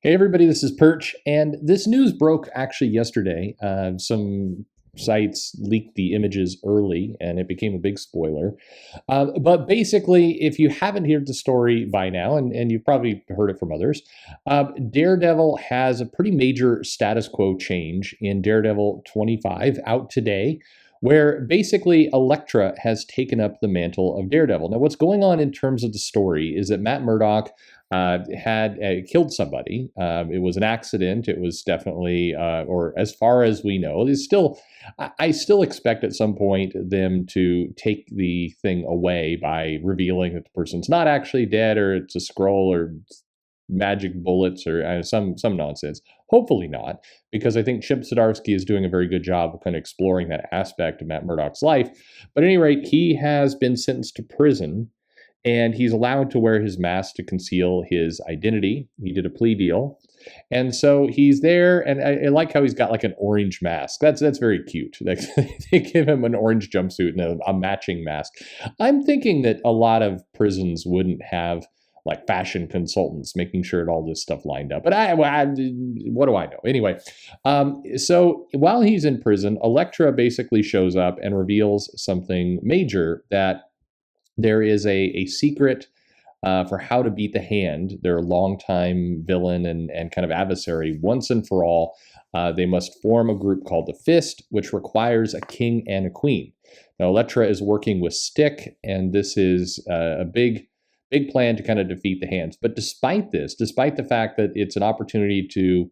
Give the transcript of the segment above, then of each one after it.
Hey everybody, this is Perch, and this news broke actually yesterday. Some sites leaked the images early, and it became a big spoiler. But basically, if you haven't heard the story by now, and you've probably heard it from others, Daredevil has a pretty major status quo change in Daredevil 25 out today, where basically Elektra has taken up the mantle of Daredevil. Now, what's going on in terms of the story is that Matt Murdock had killed somebody. It was an accident. It was definitely, or as far as we know, it's still. I still expect at some point them to take the thing away by revealing that the person's not actually dead, or it's a scroll, or magic bullets, or some nonsense. Hopefully not, because I think Chip Zdarsky is doing a very good job of kind of exploring that aspect of Matt Murdock's life. But at any rate, he has been sentenced to prison, and he's allowed to wear his mask to conceal his identity. He did a plea deal. And so he's there, and I like how he's got like an orange mask. That's very cute. They give him an orange jumpsuit and a matching mask. I'm thinking that a lot of prisons wouldn't have like fashion consultants making sure all this stuff lined up. But what do I know? Anyway, so while he's in prison, Elektra basically shows up and reveals something major, that there is a secret for how to beat the hand, their longtime villain and kind of adversary, once and for all. They must form a group called the Fist, which requires a king and a queen. Now, Elektra is working with Stick, and this is a big plan to kind of defeat the hands. But despite this, despite the fact that it's an opportunity to,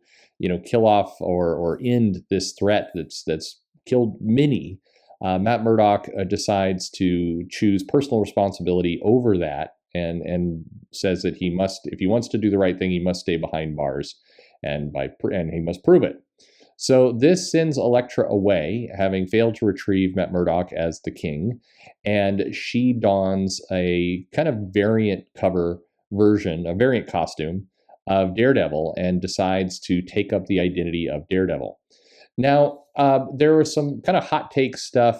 kill off or end this threat that's killed many, Matt Murdock decides to choose personal responsibility over that, and says that he must, if he wants to do the right thing, he must stay behind bars, and he must prove it. So this sends Elektra away, having failed to retrieve Matt Murdock as the king, and she dons a kind of variant cover version, a variant costume of Daredevil, and decides to take up the identity of Daredevil. Now, there was some kind of hot take stuff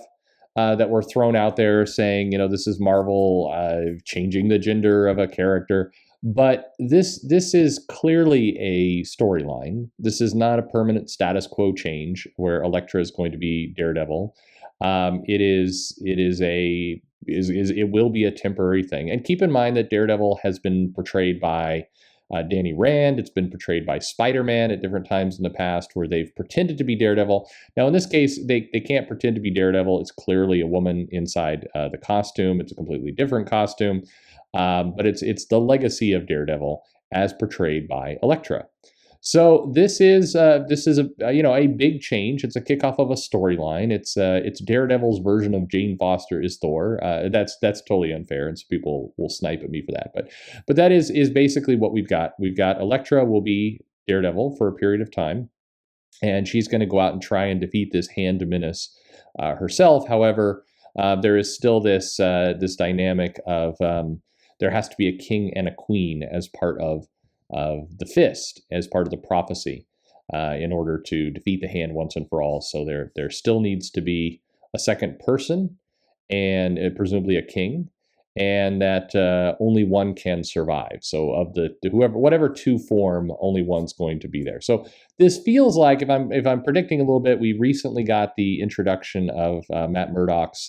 that were thrown out there saying, this is Marvel changing the gender of a character. But this is clearly a storyline. This is not a permanent status quo change where Elektra is going to be Daredevil. It will be a temporary thing. And keep in mind that Daredevil has been portrayed by Danny Rand. It's been portrayed by Spider-Man at different times in the past where they've pretended to be Daredevil. Now, in this case, they can't pretend to be Daredevil. It's clearly a woman inside the costume. It's a completely different costume, but it's the legacy of Daredevil as portrayed by Elektra. So this is a big change. It's a kickoff of a storyline. It's Daredevil's version of Jane Foster is Thor. That's totally unfair, and so people will snipe at me for that. But that is basically what we've got. We've got Elektra will be Daredevil for a period of time, and she's going to go out and try and defeat this hand menace herself. However, there is still this dynamic of there has to be a king and a queen as part of the Fist, as part of the prophecy, in order to defeat the hand once and for all. So there still needs to be a second person, and presumably a king, and that only one can survive. So of whatever two form, only one's going to be there. So this feels like, if I'm predicting a little bit, we recently got the introduction of Matt Murdock's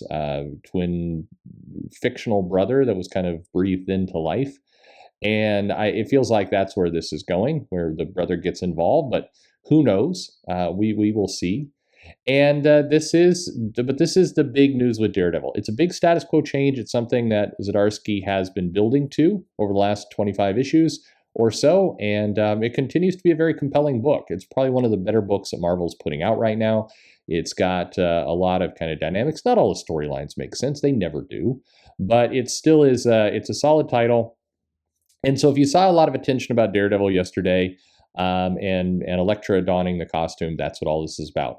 twin fictional brother that was kind of breathed into life. And it feels like that's where this is going, where the brother gets involved, but who knows? We will see. And this is the big news with Daredevil. It's a big status quo change. It's something that Zdarsky has been building to over the last 25 issues or so, and it continues to be a very compelling book. It's probably one of the better books that Marvel's putting out right now. It's got a lot of kind of dynamics. Not all the storylines make sense. They never do. But it still is it's a solid title. And so if you saw a lot of attention about Daredevil yesterday, and Elektra donning the costume, that's what all this is about.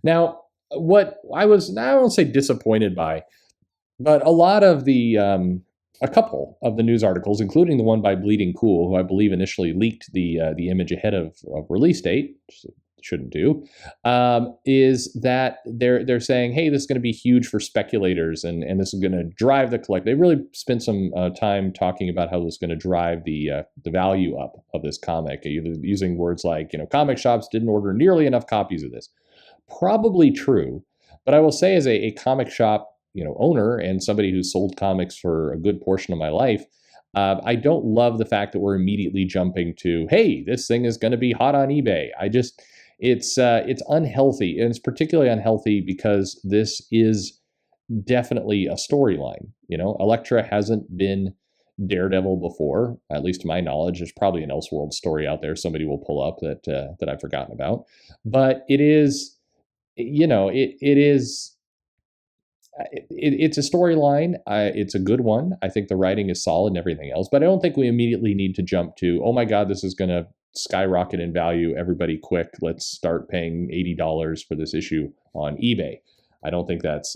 Now, what I won't say disappointed by, but a couple of the news articles, including the one by Bleeding Cool, who I believe initially leaked the image ahead of release date, shouldn't do, is that they're saying, hey, this is going to be huge for speculators, and this is going to drive the collect. They really spent some time talking about how this is going to drive the value up of this comic, using words like, comic shops didn't order nearly enough copies of this. Probably true, but I will say, as a comic shop owner and somebody who's sold comics for a good portion of my life, I don't love the fact that we're immediately jumping to, hey, this thing is going to be hot on eBay. It's unhealthy, and it's particularly unhealthy because this is definitely a storyline. Elektra hasn't been Daredevil before, at least to my knowledge. There's probably an Elseworld story out there somebody will pull up that I've forgotten about, but it is, it's a storyline. It's a good one. I think the writing is solid and everything else, but I don't think we immediately need to jump to, oh my God, this is going to skyrocket in value. Everybody quick, let's start paying $80 for this issue on eBay. I don't think that's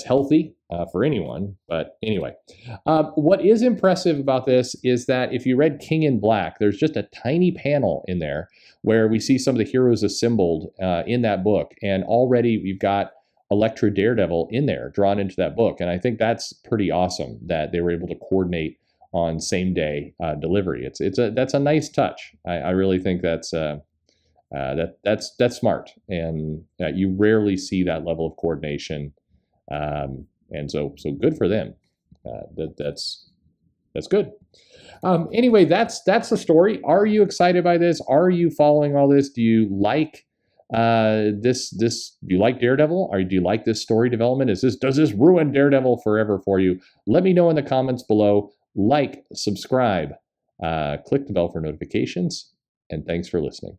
healthy for anyone. But anyway, what is impressive about this is that if you read King in Black, there's just a tiny panel in there where we see some of the heroes assembled in that book. And already we've got Elektra Daredevil in there, drawn into that book. And I think that's pretty awesome that they were able to coordinate on same day delivery. That's a nice touch. I really think that's smart, and you rarely see that level of coordination. And so good for them. That's good. Anyway, that's the story. Are you excited by this? Are you following all this? Do you like this? Do you like Daredevil? Or do you like this story development? Does this ruin Daredevil forever for you? Let me know in the comments below. Like, subscribe, click the bell for notifications, and thanks for listening.